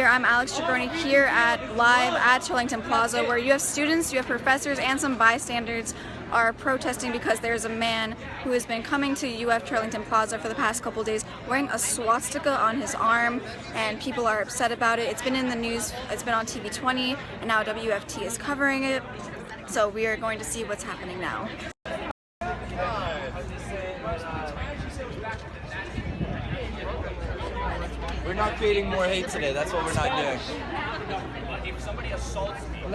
I'm Alex here at live at Turlington Plaza, where you have students, you have professors, and some bystanders are protesting because there's a man who has been coming to UF Turlington Plaza for the past couple days wearing a swastika on his arm, and people are upset about it. It's been in the news, it's been on TV 20, and now WFT is covering it. So we are going to see what's happening now. We're not creating more hate today. That's what we're not doing. If somebody assaults me, or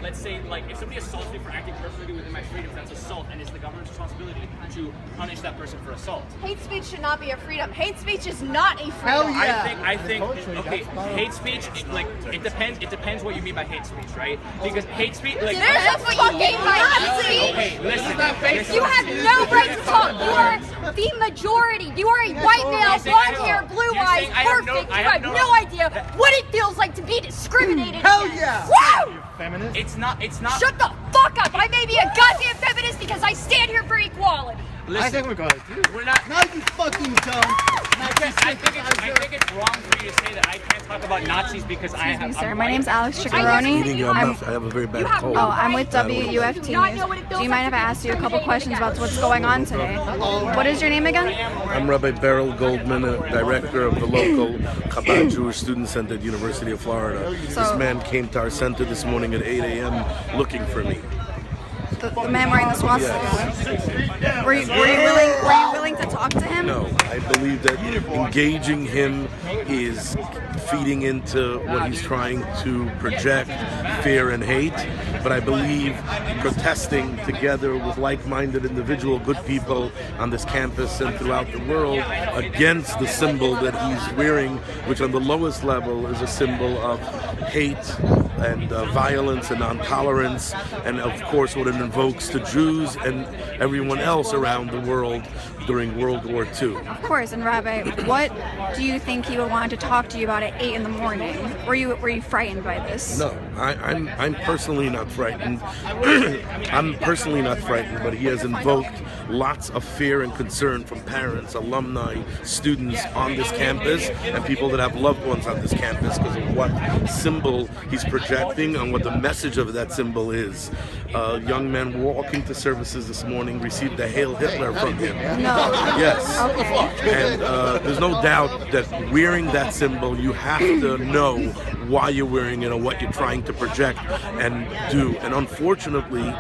let's say, like, if somebody assaults me for acting perfectly within my freedom, that's assault, and it's the government's responsibility to punish that person for assault. Hate speech should not be a freedom. Hate speech is not a freedom. Hell yeah. I think, okay, hate speech, it depends what you mean by hate speech, right? Because hate speech, like, there's a fucking Nazi. Okay, listen. You have no right to talk. You are the majority. You are a white male, blonde hair, blue eyes, perfect. You have no idea what it feels like to be discriminated. Hell yeah! Woo! Feminist? It's not. Shut the fuck up! I may be a goddamn feminist because I stand here for equality. Listen, I think we're going to. We're not. No, you fucking dumb. I think it's wrong for you to say that I can't talk about Nazis because I have. Sir, my name's Alex Chicaroni. I have a very bad cold. Oh, I'm with WFT News. Do you mind if I ask you a couple questions about what's going on today? What is your name again? I'm Rabbi Beryl Goldman, a director of the local Chabad Jewish Student Center at the University of Florida. This man came to our center this morning at 8 a.m. looking for me. The man wearing the swastika. Yes. Were you willing to talk to him? No, I believe that engaging him is feeding into what he's trying to project, fear and hate. But I believe protesting together with like-minded individual good people on this campus and throughout the world against the symbol that he's wearing, which on the lowest level is a symbol of hate and violence and intolerance, and of course what it invokes to Jews and everyone else around the world during World War II. Of course, and Rabbi, what do you think he would want to talk to you about at 8 in the morning? Were you frightened by this? No, I'm personally not frightened. I'm personally not frightened, but he has invoked lots of fear and concern from parents, alumni, students on this campus, and people that have loved ones on this campus because of what symbol he's projecting and what the message of that symbol is. A young man walking to services this morning received a Hail Hitler from him. No. Yes. Okay. And there's no doubt that wearing that symbol, you have to know why you're wearing it and what you're trying to project and do. And unfortunately,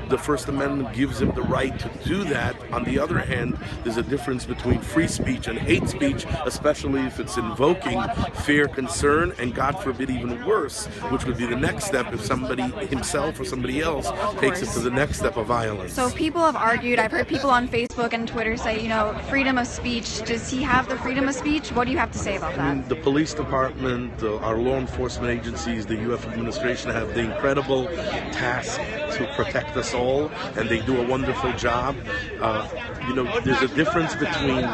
the First Amendment gives him the right to do that. On the other hand, there's a difference between free speech and hate speech, especially if it's invoking fear, concern, and God forbid even worse, which would be the next step if somebody himself or somebody else takes it to the next step of violence. So people have argued, I've heard people on Facebook and Twitter say, you know, freedom of speech. Does he have the freedom of speech? What do you have to say about that? The police department, our law enforcement agencies, the UF administration have the incredible task to protect us all, and they do a wonderful job. You know, there's a difference between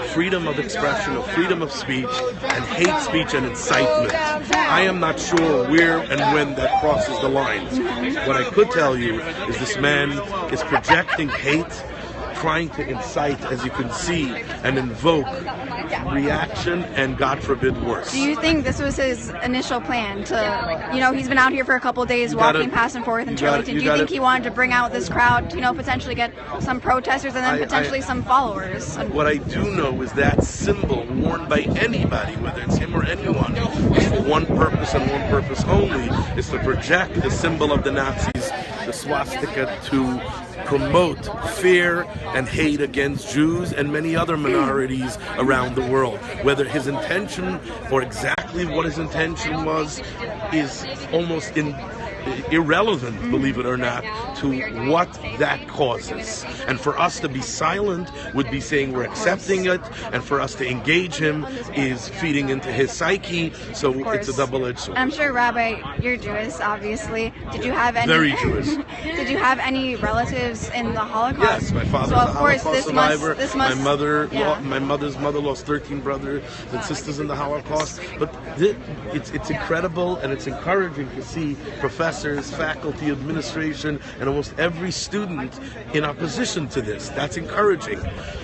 freedom of expression or freedom of speech and hate speech and incitement. I am not sure where and when that crosses the lines. What I could tell you is this man is projecting hate, trying to incite, as you can see, and invoke reaction and, God forbid, worse. Do you think this was his initial plan to, you know, he's been out here for a couple of days walking past and forth in Turlington. Do you think he wanted to bring out this crowd, you know, potentially get some protesters and then potentially some followers? What I do know is that symbol worn by anybody, whether it's him or anyone, is for one purpose and one purpose only, is to project the symbol of the Nazis, the swastika, to promote fear and hate against Jews and many other minorities around the world. Whether his intention or exactly what his intention was is almost irrelevant, believe it or not, to what that causes. And for us to be silent would be saying we're accepting it, and for us to engage him is feeding into his psyche, so it's a double-edged sword. I'm sure, Rabbi, you're Jewish, obviously. Did you have any... Very Jewish. Did you have any relatives in the Holocaust? Yes, my father's a Holocaust survivor. My mother's mother lost 13 brothers and sisters in the Holocaust. But it's incredible, and it's encouraging to see professors professors, faculty, administration, and almost every student in opposition to this. That's encouraging.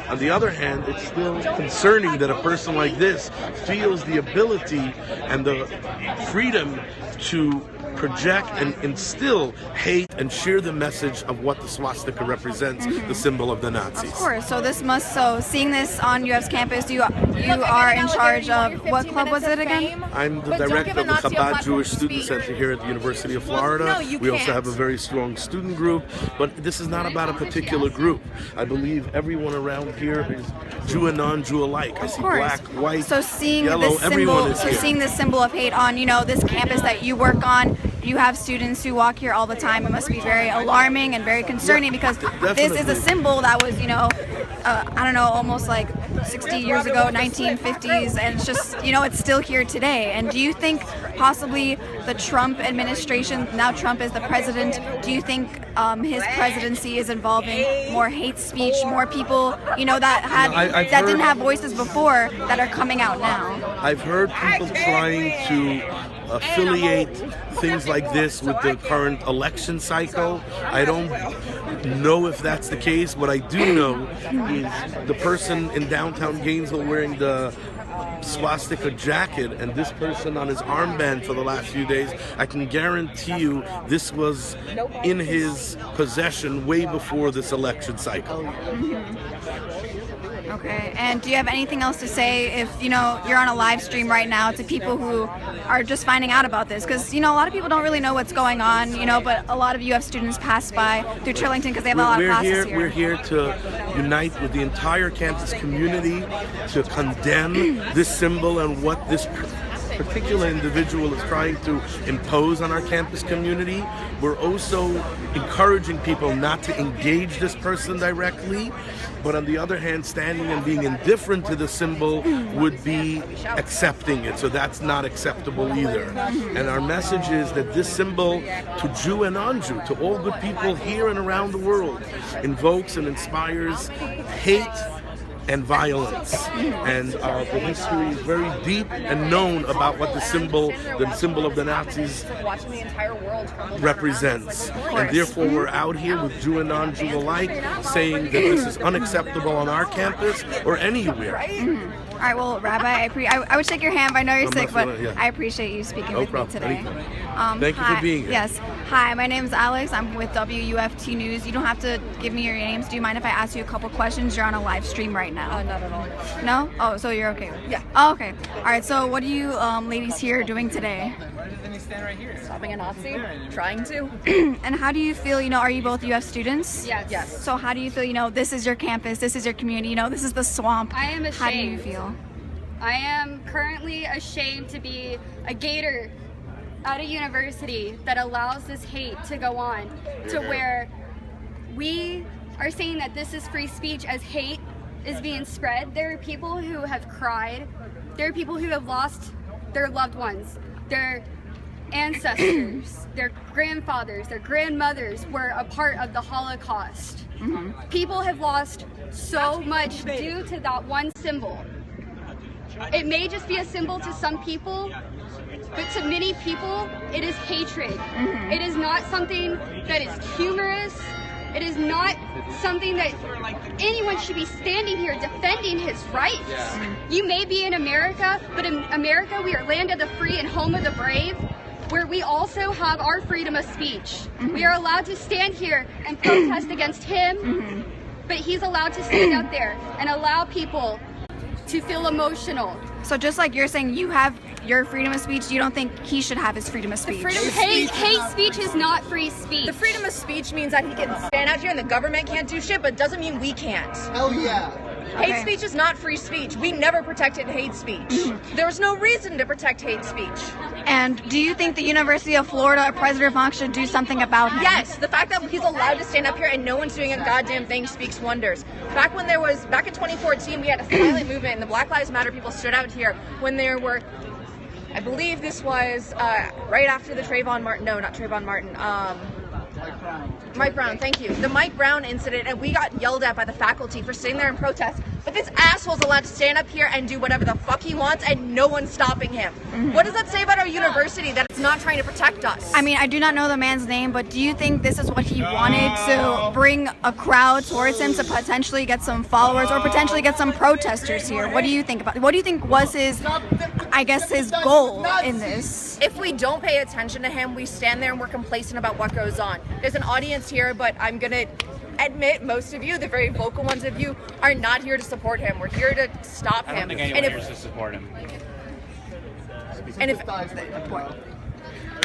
On the other hand, it's still concerning that a person like this feels the ability and the freedom to project and instill hate and share the message of what the swastika represents, the symbol of the Nazis. Of course. So this must. So seeing this on UF's campus, you are in charge of what club was it again? I'm the director of the Chabad Jewish Student Center here at the University of Florida. We also have a very strong student group, but this is not about a particular group. I believe everyone around here is Jew and non-Jew alike. I see black, white, so seeing yellow, this everyone symbol, is here. seeing this symbol of hate on, this campus that you work on, you have students who walk here all the time. It must be very alarming and very concerning because this is a symbol that was, I don't know, almost like 60 years ago, 1950s, and it's just, it's still here today. And do you think possibly the Trump administration, now Trump is the president, do you think his presidency is involving more hate speech, more people, that didn't have voices before that are coming out now? I've heard people trying to affiliate things like this with the current election cycle. I don't know if that's the case. What I do know is the person in downtown Gainesville wearing the swastika jacket and this person on his armband for the last few days, I can guarantee you this was in his possession way before this election cycle. Okay, and do you have anything else to say if, you're on a live stream right now to people who are just finding out about this? Because, a lot of people don't really know what's going on, but a lot of UF students pass by through Turlington because they have a lot of classes here. We're here to unite with the entire campus community to condemn this symbol and what this particular individual is trying to impose on our campus community. We're also encouraging people not to engage this person directly, but on the other hand, standing and being indifferent to the symbol would be accepting it. So that's not acceptable either. And our message is that this symbol, to Jew and non-Jew, to all good people here and around the world, invokes and inspires hate and violence, and the history is very deep and known about what the symbol of the Nazis represents. And therefore we're out here with Jew and non-Jew alike saying that this is unacceptable on our campus or anywhere. All right, well, Rabbi, I would shake your hand, but I know you're sick, but I appreciate you speaking with me today. Thank you for being here. Yes. Hi, my name is Alex. I'm with WUFT News. You don't have to give me your names. Do you mind if I ask you a couple questions? You're on a live stream right now. Not at all. No? Oh, so you're okay? Yeah. Oh, okay. All right, so what are you ladies here doing today? Stopping a Nazi? Trying to. And how do you feel, are you both UF students? Yes. So how do you feel, this is your campus, this is your community, this is the swamp. I am ashamed. How do you feel? I am currently ashamed to be a Gator at a university that allows this hate to go on, to where we are saying that this is free speech as hate is being spread. There are people who have cried. There are people who have lost their loved ones, their ancestors, their grandfathers, their grandmothers were a part of the Holocaust. People have lost so much due to that one symbol. It may just be a symbol to some people, but to many people, it is hatred. It is not something that is humorous. It is not something that anyone should be standing here defending his rights. You may be in America, but in America, we are land of the free and home of the brave, where we also have our freedom of speech. We are allowed to stand here and protest against him, but he's allowed to stand out there and allow people to feel emotional. So just like you're saying you have your freedom of speech, you don't think he should have his freedom of speech? Hate speech is not free speech. The freedom of speech means that he can stand out here and the government can't do shit, but doesn't mean we can't. Hell yeah. Hate speech is not free speech. We never protected hate speech. There was no reason to protect hate speech. And do you think the University of Florida or President Funk should do something about him? Yes, the fact that he's allowed to stand up here and no one's doing a goddamn thing speaks wonders. Back in 2014, we had a silent movement and the Black Lives Matter people stood out here when there were, I believe this was right after the Mike Brown, thank you. The Mike Brown incident, and we got yelled at by the faculty for sitting there in protest But this asshole's allowed to stand up here and do whatever the fuck he wants and no one's stopping him. What does that say about our university, that it's not trying to protect us? I mean, I do not know the man's name, but do you think this is what he wanted, to bring a crowd towards him to potentially get some followers or potentially get some protesters here? What do you think about it? What do you think was his, I guess, his goal in this? If we don't pay attention to him, we stand there and we're complacent about what goes on. There's an audience here, but I'm gonna admit most of you, the very vocal ones of you, are not here to support him. We're here to stop him. I don't think anyone here is to support him. And if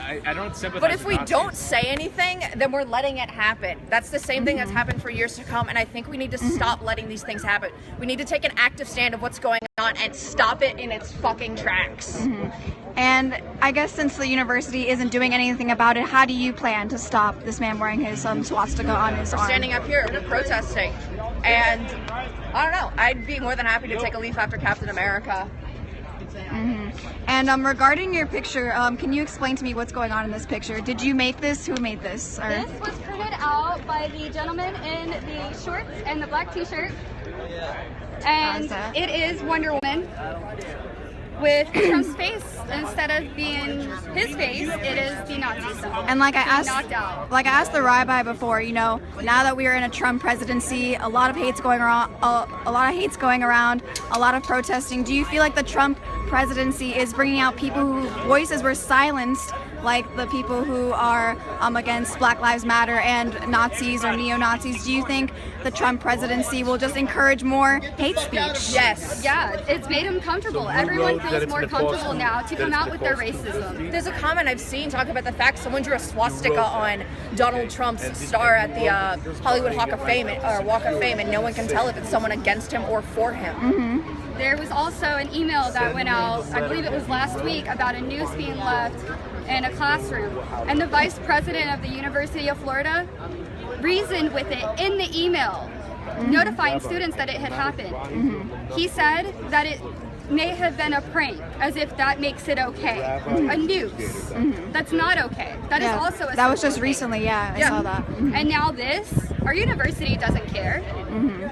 I don't sympathize. But if we with Nazis. don't say anything, then we're letting it happen. That's the same thing that's happened for years to come, and I think we need to stop letting these things happen. We need to take an active stand of what's going on and stop it in its fucking tracks. And I guess since the university isn't doing anything about it, how do you plan to stop this man wearing his swastika on his arm? Standing up here, we're protesting, and I don't know, I'd be more than happy to take a leaf after Captain America. And regarding your picture, can you explain to me what's going on in this picture? Did you make this? Who made this? Or? This was printed out by the gentleman in the shorts and the black t-shirt. And it is Wonder Woman with Trump's face. Instead of being his face, it is the Nazi symbol. And like I knocked out. asked the rabbi before, you know, now that we are in a Trump presidency, a lot of hate's going around, a lot of hate's going around, a lot of protesting. Do you feel like the Trump presidency is bringing out people whose voices were silenced, like the people who are against Black Lives Matter and Nazis or neo-Nazis? Do you think the Trump presidency will just encourage more hate speech? Yes. Yeah, it's made them comfortable. Everyone feels more comfortable now to come out with their racism. There's a comment I've seen talk about the fact someone drew a swastika on Donald Trump's star at the Hollywood Walk of Fame, and no one can tell if it's someone against him or for him. There was also an email that went out, I believe it was last week, about a noose being left in a classroom. And the vice president of the University of Florida reasoned with it in the email, notifying students that it had happened. He said that it may have been a prank, as if that makes it okay. A noose. That's not okay. That is also a That was just civil recently, I saw that. And now this, our university doesn't care.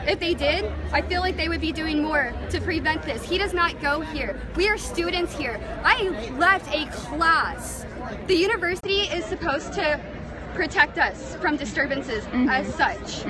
If they did, I feel like they would be doing more to prevent this. He does not go here. We are students here. I left a class. The university is supposed to protect us from disturbances as such,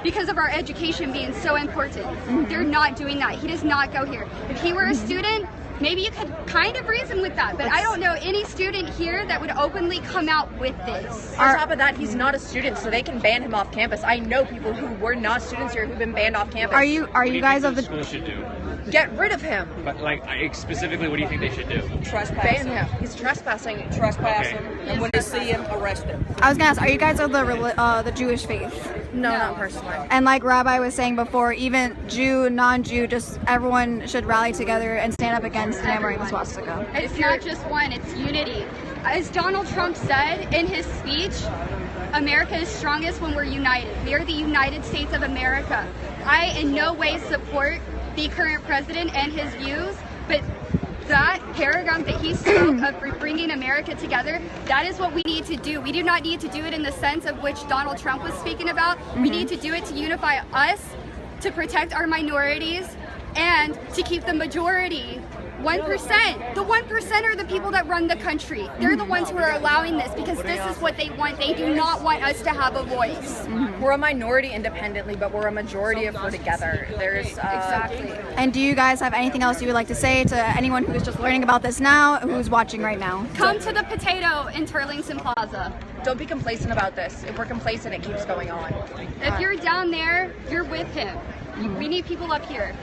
because of our education being so important. They're not doing that. He does not go here. If he were a student, maybe you could kind of reason with that, but I don't know any student here that would openly come out with this. On top of that, he's not a student, so they can ban him off campus. I know people who were not students here who've been banned off campus. Are you guys of the school should do? Get rid of him. But like specifically, what do you think they should do? Ban him. He's trespassing. And when they see him, arrest him. I was gonna ask, are you guys of the Jewish faith? No, not personally. And like Rabbi was saying before, even Jew, non-Jew, just everyone should rally together and stand up against the man wearing the swastika. It's not just one, it's unity. As Donald Trump said in his speech, America is strongest when we're united. We are the United States of America. I in no way support the current president and his views, but that paragraph that he spoke of bringing America together, that is what we need to do. We do not need to do it in the sense of which Donald Trump was speaking about. We need to do it to unify us, to protect our minorities, and to keep the majority 1%. The 1% are the people that run the country. They're the ones who are allowing this because this is what they want. They do not want us to have a voice. We're a minority independently, but we're a majority if we're together. There's Exactly. And do you guys have anything else you would like to say to anyone who's just learning about this now, who's watching right now? Come to the Potato in Turlington Plaza. Don't be complacent about this. If we're complacent, it keeps going on. If you're down there, you're with him. We need people up here.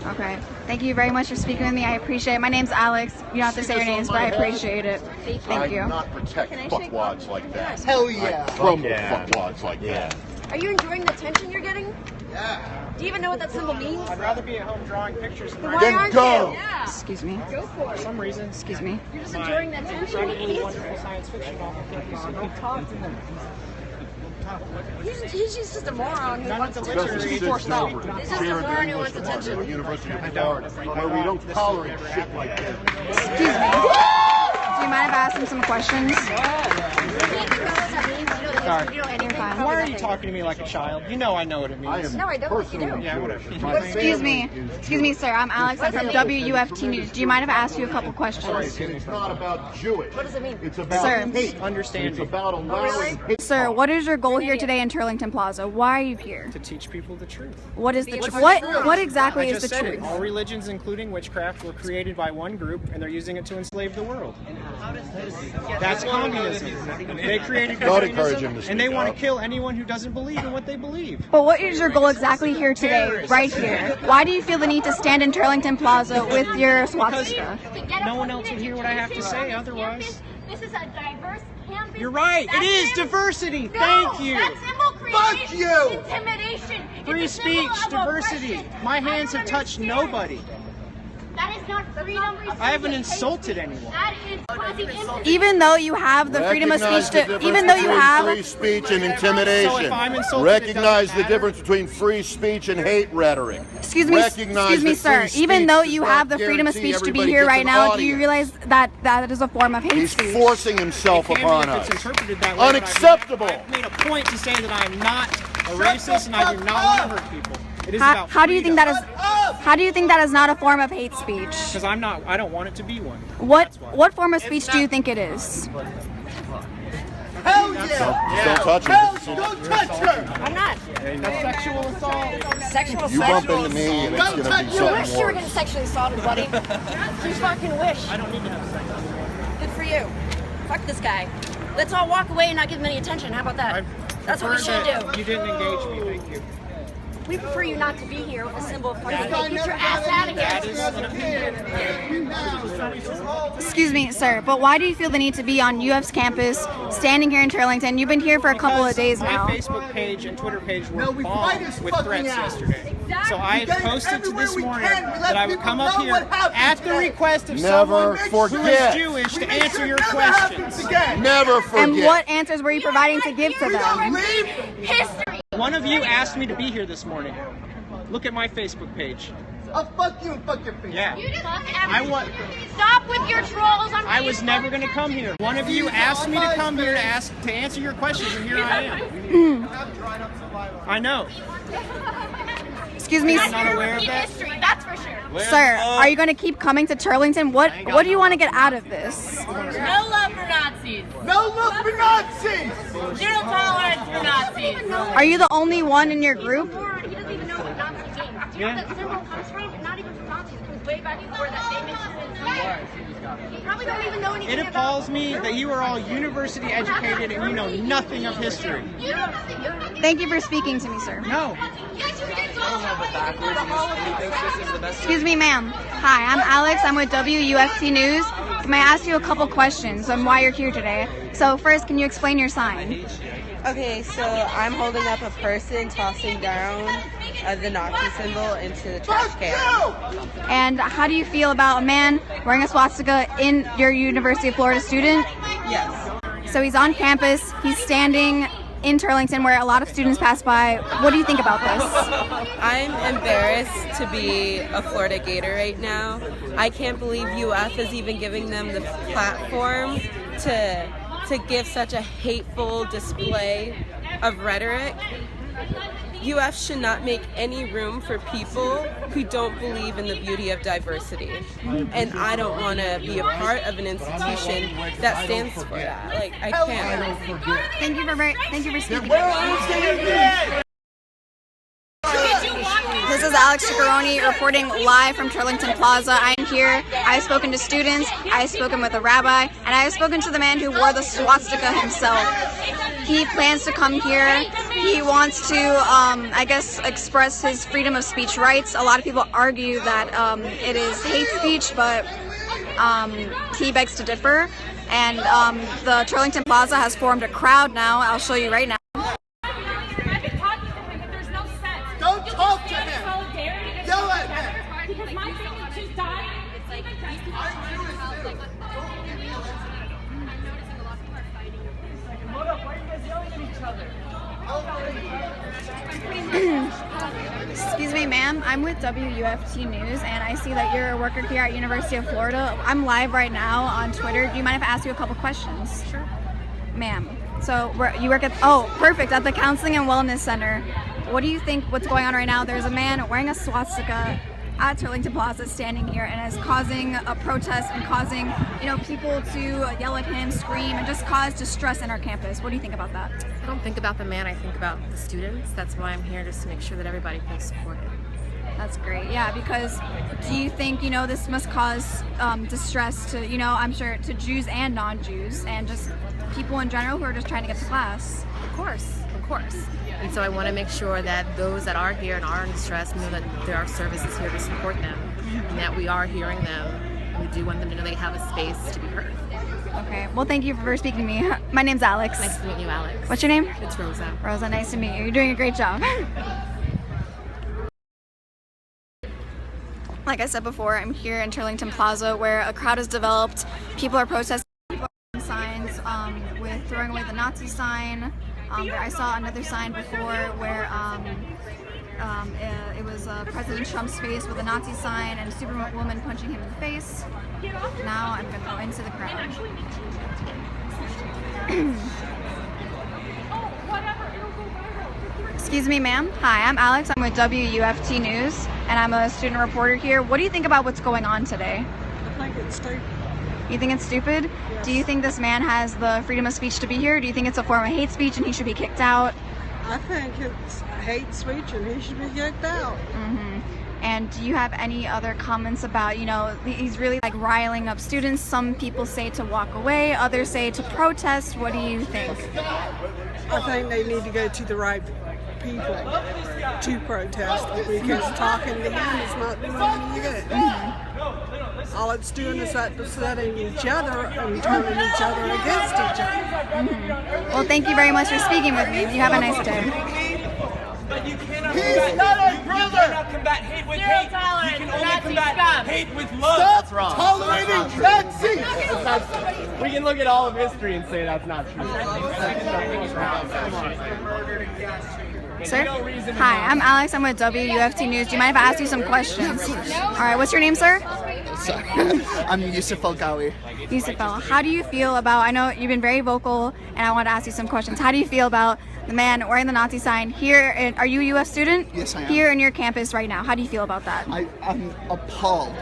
Okay. Thank you very much for speaking with me. I appreciate it. My name's Alex. You don't have to say your names, but I appreciate it. Thank you. I do not protect fuckwads like that. Hell yeah. I crumble fuckwads like that. Are you enjoying the attention you're getting? Yeah. Do you even know what that symbol means? I'd rather be at home drawing pictures than Why aren't go. you? Yeah. Excuse me. Go for it. For some reason. Excuse me. You're just enjoying the attention. Incredibly wonderful science fiction novel. Thank you so much. He's just a moron who wants That's attention. a Sid Forced out. Silver, This is a chair of the moron who English wants department attention. at the University of Florida, where we don't tolerate shit like that. Excuse me. Do you mind if I ask him some questions? You're fine. are you talking to me like a child? You know I know what it means. No, I don't think you do. Yeah, whatever. Excuse me, sir. I'm Alex. I'm from WUFT News. Do you mind if I ask you a couple questions? It's not about Jewish. What does it mean? It's about Sir. hate. Understand It's me. about allowing hate. Sir, what is your goal here today in Turlington Plaza? Why are you here? To teach people the truth. What is the what exactly I is just the said truth? it. All religions, including witchcraft, were created by one group, and they're using it to enslave the world. That's communism. They created Don't encourage him to and they speak want up. to kill anyone who doesn't believe in what they believe. But what is your goal exactly here today, right here? Why do you feel the need to stand in Turlington Plaza with your swastika? No one else would hear what I have to say otherwise. This is a diverse campus. You're right. It is diversity. Thank you. That symbol creates intimidation. Free It's a symbol speech, of diversity. oppression. My hands have touched nobody. That is not freedom. I haven't insulted anyone. That is causing intimidation. Even though you have the freedom of Recognize speech the to, difference even though you between have free speech and intimidation. So if I'm insulted, Recognize it the doesn't difference between free speech and hate rhetoric. Excuse me, Recognize that sir. free Even speech though does you not have the freedom of guarantee speech to be everybody here gets right an now, do you audience. realize that that is a form of hate He's speech? forcing himself It can upon be if us. it's interpreted that way, but Unacceptable. I've made a point to say that I'm not a racist and I do not want to hurt people. It is How, about how do you think that is? How do you think that is not a form of hate speech? Because I don't want it to be one. What form of speech do you think it is? Don't touch him. Don't touch her! I'm not. That's sexual assault. Sexual You bump into me and it's going to be You something wish you were more. getting sexually assaulted, buddy. You fucking wish. I don't need to have sex. Good for you. Fuck this guy. Let's all walk away and not give him any attention. How about that? That's what we should do. You didn't engage me, thank you. We prefer you not to be here with a symbol of fucking hate. Get your ass out of here. Excuse me, sir, but why do you feel the need to be on UF's campus, standing here in Turlington? You've been here for a couple of days now. My Facebook page and Twitter page were bombed with threats yesterday. So I had posted to this morning that I would come up here at the request of someone who is Jewish to answer your questions. Never forget. And what answers were you providing to give to them? History. One of you asked me to be here this morning. Look at my Facebook page. I'll fuck you and fuck your face. Yeah. You just Stop with your trolls on I was never going to come here. One of you asked me to come here to answer your questions, and here I am. I know. Excuse me, I'm not aware of that. history, that's for sure. sir, are you going to keep coming to Turlington? What do you want to get out of this? No love for Nazis. No love for Nazis! Zero tolerance for Nazis. Are you the only one in your group? He doesn't even know what Nazi means. Do you know where that symbol comes from? Not even from Nazis. It comes way back before that statement. You probably don't even know anything It appalls me that you are all university educated and you know nothing of history. You know nothing. Thank you for speaking to me, sir. No. Yes, you did. Excuse me, ma'am. Hi, I'm Alex. I'm with WUFT News. May I ask you a couple questions on why you're here today? So first, can you explain your sign? Okay, so I'm holding up a person tossing down the Nazi symbol into the trash can. And how do you feel about a man wearing a swastika in your University of Florida student? Yes. So he's on campus, he's standing in Turlington where a lot of students pass by. What do you think about this? I'm embarrassed to be a Florida Gator right now. I can't believe UF is even giving them the platform to give such a hateful display of rhetoric. UF should not make any room for people who don't believe in the beauty of diversity. And I don't want to be a part of an institution that stands for that. Like, I can't. Thank you for speaking. This is Alex Chicaroni reporting live from Turlington Plaza. I'm here. I've spoken to students, I've spoken with a rabbi, and I've spoken to the man who wore the swastika himself. He plans to come here. He wants to, I guess, express his freedom of speech rights. A lot of people argue that it is hate speech, but he begs to differ. And the Turlington Plaza has formed a crowd now. I'll show you right now. Don't talk to him! Yell at him! Because my family just died. It's like, Excuse me, ma'am. I'm with WUFT News, and I see that you're a worker here at University of Florida. I'm live right now on Twitter. Do you mind if I ask you a couple questions? Sure. Ma'am, So you work at, oh, perfect, at the Counseling and Wellness Center. What do you think what's going on right now? There's a man wearing a swastika at Turlington Plaza standing here and is causing a protest and causing, people to yell at him, scream, and just cause distress in our campus. What do you think about that? I don't think about the man, I think about the students. That's why I'm here, just to make sure that everybody feels supported. That's great. Yeah, because do you think, this must cause distress to, I'm sure to Jews and non-Jews and just people in general who are just trying to get to class? Of course, of course. And so I want to make sure that those that are here and are in distress know that there are services here to support them and that we are hearing them. And we do want them to know they have a space to be heard. Okay, well, thank you for speaking to me. My name's Alex. Nice to meet you, Alex. What's your name? It's Rosa. Rosa, nice to meet you. You're doing a great job. Like I said before, I'm here in Turlington Plaza where a crowd has developed. People are protesting signs with throwing away the Nazi sign. I saw another sign before where it was President Trump's face with a Nazi sign and Superwoman punching him in the face. Now I'm going to go into the crowd. Excuse me, ma'am. Hi, I'm Alex. I'm with WUFT News, and I'm a student reporter here. What do you think about what's going on today? I think it's stupid. You think it's stupid? Yes. Do you think this man has the freedom of speech to be here? Do you think it's a form of hate speech and he should be kicked out? I think it's hate speech and he should be kicked out. Mm-hmm. And do you have any other comments about, he's really like riling up students? Some people say to walk away, others say to protest. What do you think? I think they need to go to the right people to protest because talking to him is not doing any good. Mm-hmm. All it's doing is upsetting each other and turning each other against each other. Mm-hmm. Well, thank you very much for speaking with me. You have a nice day. He's not our brother! You cannot combat hate with hate. You can only combat hate with love. Stop tolerating Nazis! We can look at all of history and say that's not true. Sir? Hi, I'm Alex. I'm with WUFT News. Do you mind if I ask you some questions? All right, what's your name, sir? Sorry. I'm Yusuf Al-Gawi. Yusuf Al, how do you feel about, I know you've been very vocal, and I want to ask you some questions. How do you feel about the man wearing the Nazi sign here? Are you a UF student? Yes, I am. Here in your campus right now. How do you feel about that? I'm appalled.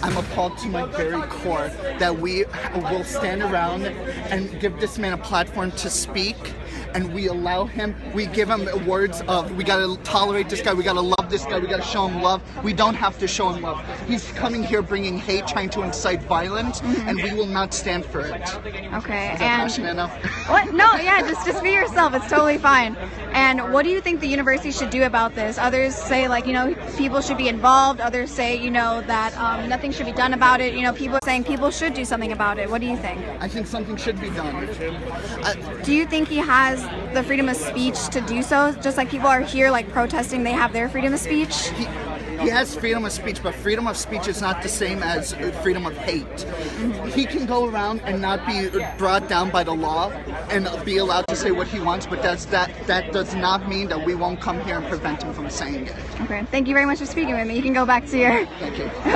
I'm appalled to my very core that we will stand around and give this man a platform to speak, and we allow him, we give him words of, we gotta tolerate this guy, we gotta love this guy, we gotta show him love. We don't have to show him love. He's coming here bringing hate, trying to incite violence, and we will not stand for it. Okay, Is that passionate enough? What? No, yeah, just be yourself. It's totally fine. And what do you think the university should do about this? Others say, people should be involved. Others say, that nothing should be done about it. People are saying people should do something about it. What do you think? I think something should be done. Do you think he has the freedom of speech to do so? Just like people are here, protesting, they have their freedom of speech? He has freedom of speech, but freedom of speech is not the same as freedom of hate. Mm-hmm. He can go around and not be brought down by the law and be allowed to say what he wants, but that does not mean that we won't come here and prevent him from saying it. Okay, thank you very much for speaking with me. You can go back to your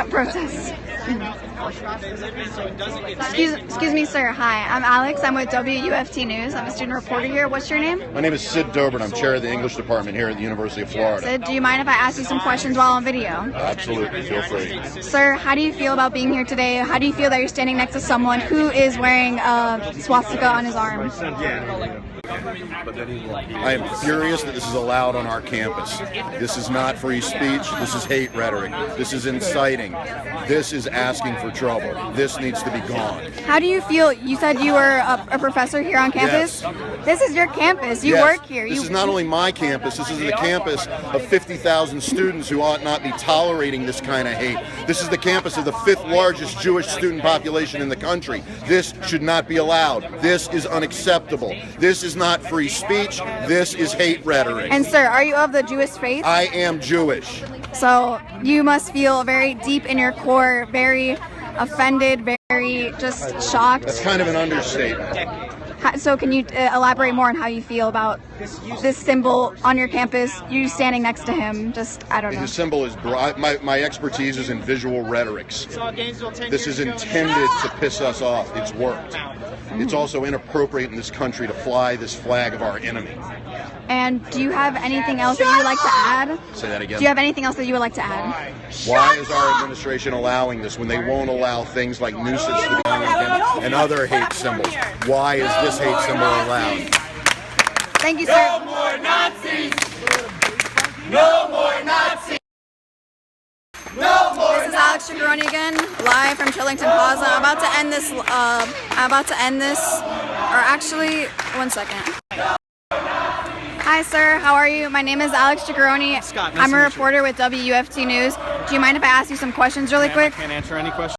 protest. Excuse me, sir. Hi, I'm Alex. I'm with WUFT News. I'm a student reporter here. What's your name? My name is Sid Dobrin. I'm chair of the English department here at the University of Florida. Sid, do you mind if I ask you some questions while on video? Absolutely. Feel free. Sir, how do you feel about being here today? How do you feel that you're standing next to someone who is wearing a swastika on his arm? I am furious that this is allowed on our campus. This is not free speech. This is hate rhetoric. This is inciting. This is asking for trouble. This needs to be gone. How do you feel? You said you were a professor here on campus? Yes. This is your campus. You work here. This is not only my campus. This is the campus of 50,000 students who ought not be tolerating this kind of hate. This is the campus of the 5th largest Jewish student population in the country. This should not be allowed. This is unacceptable. This is not free speech. This is hate rhetoric. And sir, are you of the Jewish faith? I am Jewish. So you must feel very deep in your core, very offended, very just shocked. That's kind of an understatement. So can you elaborate more on how you feel about this symbol on your campus, you standing next to him? Just, I don't know. The symbol is broad. My expertise is in visual rhetorics. This is intended to piss us off. It's worked. It's also inappropriate in this country to fly this flag of our enemy. And do you have anything else that you would like to add? Say that again. Do you have anything else that you would like to add? Why is our administration allowing this when they won't allow things like nooses to be hung again and other hate symbols? Why is this hate symbol allowed? Thank you, sir. No more Nazis! No more Nazis! No more. This is Alex Jagroni again, live from Chillington Plaza. I'm about to end this. Or actually, one second. Hi, sir. How are you? My name is Alex Jagroni. Scott, nice I'm to a meet you. reporter with WFT News. Do you mind if I ask you some questions really quick? I can't answer any questions.